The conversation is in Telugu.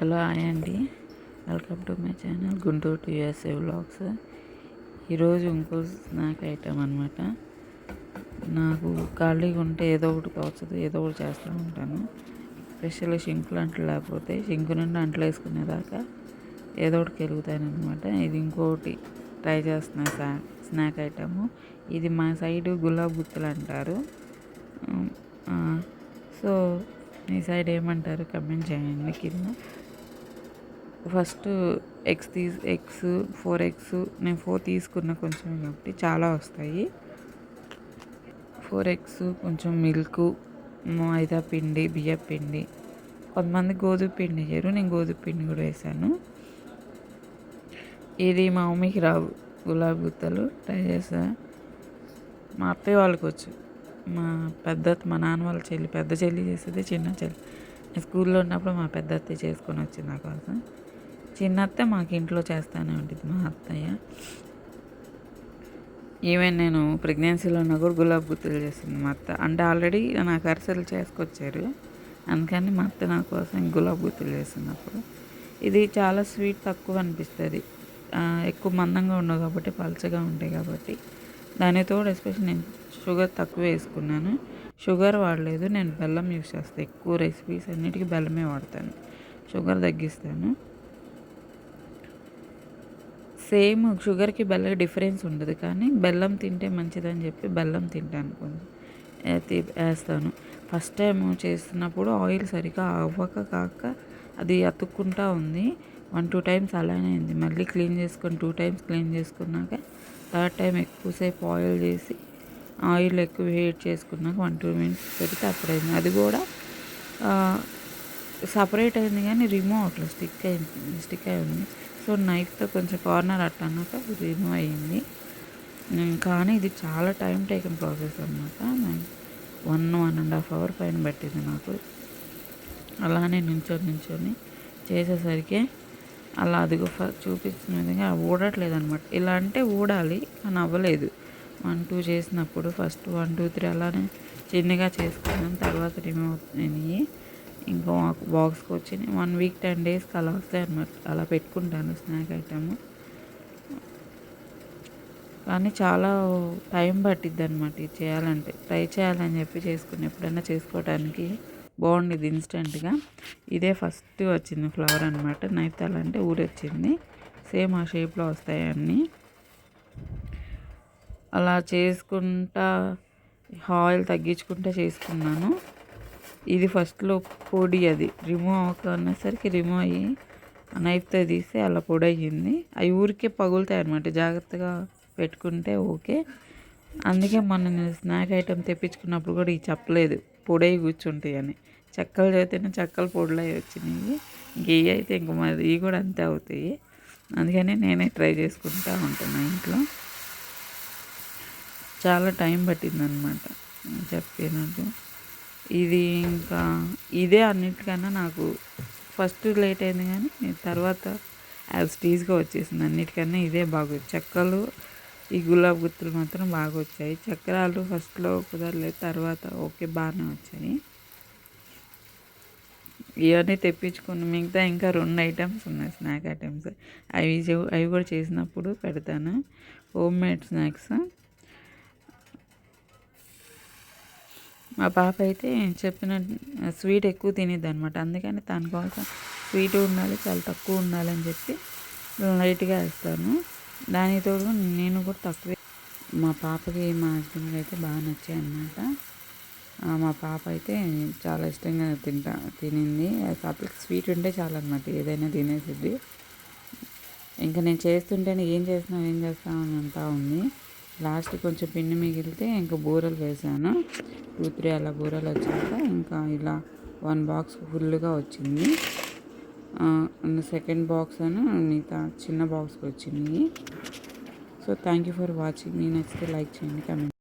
హలో హాయ్ అండి, welcome to my channel Guntur USA vlogs. ఈరోజు ఇంకో స్నాక్ ఐటమ్ అనమాట. నాకు ఖాళీగా ఉంటే ఏదో ఒకటి తోచదు, ఏదో ఒకటి చేస్తూ ఉంటాను. స్పెషల్గా షింకులు అంట్లు లేకపోతే షింకు నుండి అంట్లు వేసుకునేదాకా ఏదో ఒకటి కెలుగుతాను అనమాట. ఇది ఇంకోటి ట్రై చేస్తున్న స్నాక్ ఐటము. ఇది మా సైడు గులాబ్ గుత్తులు అంటారు. సో మీ సైడ్ ఏమంటారు కమెంట్ చేయండి కింద. ఫస్ట్ ఎగ్స్ 4 ఎగ్స్, నేను 4 తీసుకున్న కొంచెం కాబట్టి చాలా వస్తాయి. 4 ఎగ్స్, కొంచెం మిల్క్, మైదా పిండి, బియ్యం పిండి, కొంతమంది గోధుమ పిండి వేయరు, నేను గోధుమ పిండి కూడా వేసాను. ఇది మా మమ్మీకి రావు గులాబ్ గుత్తలు, ట్రై చేసా. మా అత్తయ్య వాళ్ళకి వచ్చు. మా నాన్న వాళ్ళ చెల్లి, పెద్ద చెల్లి చేసేది, చిన్న చెల్లి. నేను స్కూల్లో ఉన్నప్పుడు మా పెద్ద అత్తయ్య చేసుకొని వచ్చింది నా కోసం. చిన్న అత్త మాకు ఇంట్లో చేస్తూనే ఉంటుంది మా అత్తయ్య. ఈవెన్ నేను ప్రెగ్నెన్సీలో ఉన్న కూడా గులాబ్ గుత్తులు చేసింది మా అత్త. అంటే ఆల్రెడీ నాకు అరిసెలు చేసుకొచ్చారు, అందుకని మా అత్త నా కోసం గులాబ్ గుత్తులు చేసినప్పుడు. ఇది చాలా స్వీట్ తక్కువ అనిపిస్తుంది, ఎక్కువ మందంగా ఉండవు కాబట్టి, పలచగా ఉంటాయి కాబట్టి. దానితో ఎస్పెషల్ నేను షుగర్ తక్కువ వేసుకున్నాను. షుగర్ వాడలేదు, నేను బెల్లం యూస్ చేస్తాను. ఎక్కువ రెసిపీస్ అన్నిటికీ బెల్లమే వాడతాను, షుగర్ తగ్గిస్తాను. సేమ్ షుగర్కి బెల్లం డిఫరెన్స్ ఉండదు, కానీ బెల్లం తింటే మంచిదని చెప్పి బెల్లం తింటాను, కొంచెం వేస్తాను. ఫస్ట్ టైం చేస్తున్నప్పుడు ఆయిల్ సరిగా అవ్వక కాక అది అతుక్కుంటా ఉంది. 1-2 టైమ్స్ అలానే అయింది. మళ్ళీ క్లీన్ చేసుకొని 2 టైమ్స్ క్లీన్ చేసుకున్నాక థర్డ్ టైం ఎక్కువసేపు ఆయిల్ ఎక్కువ హీట్ చేసుకున్నాక 1-2 మినిట్స్ పెడితే అప్పుడైంది. అది కూడా సపరేట్ అయింది కానీ రిమూవ్ అట్లా స్టిక్ అయి ఉంది. సో నైఫ్తో కొంచెం కార్నర్ అట్లా అన్నాక రిమూవ్ అయ్యింది. కానీ ఇది చాలా టైం టేకన్ ప్రాసెస్ అనమాట. 1.5 అవర్ పైన పట్టింది నాకు. అలానే నించొని చేసేసరికి అలా అదిగో చూపించిన విధంగా ఊడట్లేదు అనమాట. ఇలా అంటే ఊడాలి, కానీ అవ్వలేదు. 1-2 చేసినప్పుడు ఫస్ట్ 1-2-3 అలానే చిన్నగా చేసుకున్నాను, తర్వాత రిమూవ్ అయినాయి. ఇంకో బాక్స్కి వచ్చి 1 వీక్ 10 డేస్కి అలా వస్తాయి అన్నమాట. అలా పెట్టుకుంటాను స్నాక్ ఐటమ్. కానీ చాలా టైం పట్టిద్ది అనమాట ఇది చేయాలంటే. ట్రై చేయాలని చెప్పి ఎప్పుడైనా చేసుకోవడానికి బాగుండేది ఇన్స్టెంట్గా. ఇదే ఫస్ట్ వచ్చింది ఫ్లవర్ అనమాట. నైతాలంటే ఊరొచ్చింది, సేమ్ ఆ షేప్లో వస్తాయి అన్నీ. అలా చేసుకుంటా ఆయిల్ తగ్గించుకుంటా చేసుకున్నాను. ఇది ఫస్ట్లో పొడి, అది రిమూవ్ అవ్వకనేసరికి రిమూవ్ అయ్యి నైఫ్తో తీస్తే అలా పొడి అయ్యింది. అవి ఊరికే పగులుతాయి అనమాట, జాగ్రత్తగా పెట్టుకుంటే ఓకే. అందుకే నేను స్నాక్ ఐటెం తెప్పించుకున్నప్పుడు కూడా ఇవి చెప్పలేదు, పొడి కూర్చుంటాయి అని. చెక్కలు చదివితేనే చెక్కలు పొడులు అవి వచ్చినాయి. ఇంక ఇవి అయితే ఇంక మరి ఇవి కూడా అంతే అవుతాయి. అందుకని నేనే ట్రై చేసుకుంటూ ఉంటున్నాను ఇంట్లో. చాలా టైం పట్టిందనమాట చెప్పినట్టు. ఇది ఇంకా ఇదే అన్నిటికన్నా నాకు ఫస్ట్ లేట్ అయింది, కానీ తర్వాత యాజ్ టీజ్గా వచ్చేసింది. అన్నిటికన్నా ఇదే బాగా చెక్కలు, ఈ గులాబ్ గుత్తులు మాత్రం బాగా వచ్చాయి. చక్రాలు ఫస్ట్లో కుదరలేదు, తర్వాత ఓకే బాగానే వచ్చాయి. ఇవన్నీ తెప్పించుకుని మిగతా ఇంకా 2 ఐటమ్స్ ఉన్నాయి స్నాక్ ఐటమ్స్. అవి కూడా చేసినప్పుడు పెడతాను. Home made snacks. మా పాప అయితే చెప్పిన స్వీట్ ఎక్కువ తినేది అనమాట, అందుకని తన కోసం స్వీట్ ఉండాలి, చాలా తక్కువ ఉండాలని చెప్పి లైట్గా వేస్తాను. దానితో నేను కూడా తక్కువే. మా పాపకి మా హస్బెండ్కి అయితే బాగా నచ్చాయి అన్నమాట. మా పాప అయితే చాలా ఇష్టంగా తినింది. పాపకి స్వీట్ ఉంటే చాలా అనమాట, ఏదైనా తినేసిద్ది. ఇంకా నేను చేస్తుంటేనే ఏం చేస్తావు అని అంటా ఉంది. లాస్ట్ కొంచెం పిండి మిగిలితే ఇంకా బూరెలు వేసాను. 2-3 అలా బూరెలు వచ్చాక ఇంకా ఇలా 1 బాక్స్ ఫుల్గా వచ్చింది. సెకండ్ బాక్స్ అని మిగతా చిన్న బాక్స్కి వచ్చింది. So thank you for watching. నచ్చితే లైక్ చేయండి, కమెంట్.